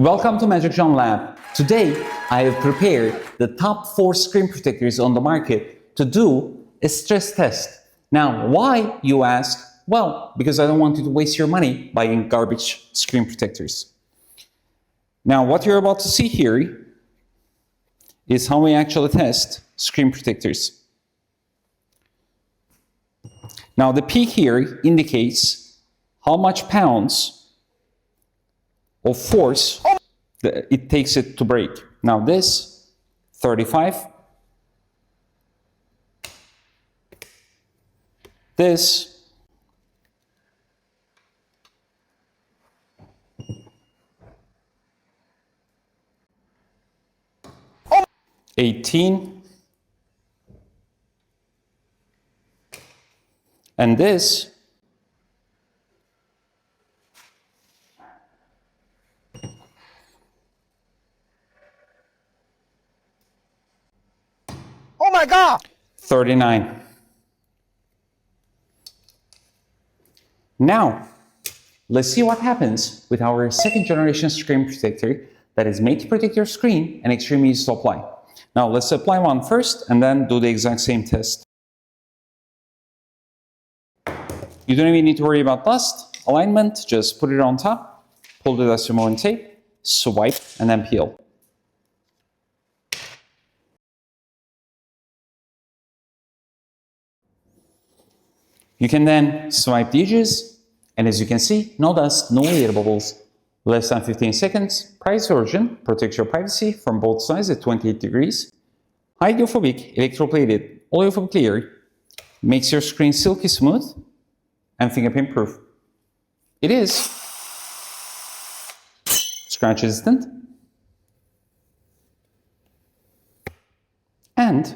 Welcome to MagicJohn Lab. Today, I have prepared the top 4 screen protectors on the market to do a stress test. Now, why, you ask? Well, because I don't want you to waste your money buying garbage screen protectors. Now, what you're about to see here is how we actually test screen protectors. Now, the peak here indicates how much pounds of force it takes it to break. Now this, 35. This, 18. And this, 39. Now, let's see what happens with our second generation screen protector that is made to protect your screen and extremely easy to apply. Now, let's apply one first and then do the exact same test. You don't even need to worry about dust, alignment, just put it on top, pull the dust removing tape, swipe, and then peel. You can then swipe the edges, and as you can see, no dust, no air bubbles. Less than 15 seconds. Price version protects your privacy from both sides at 28 degrees. Hydrophobic, electroplated, oleophobic layer makes your screen silky smooth and fingerprint proof. It is scratch resistant and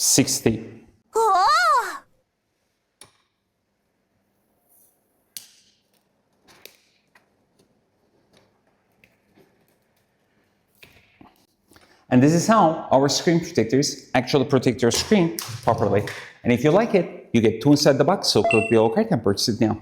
$60. And this is how our screen protectors actually protect your screen properly. And if you like it, you get 2 inside the box, so click below card and purchase it now.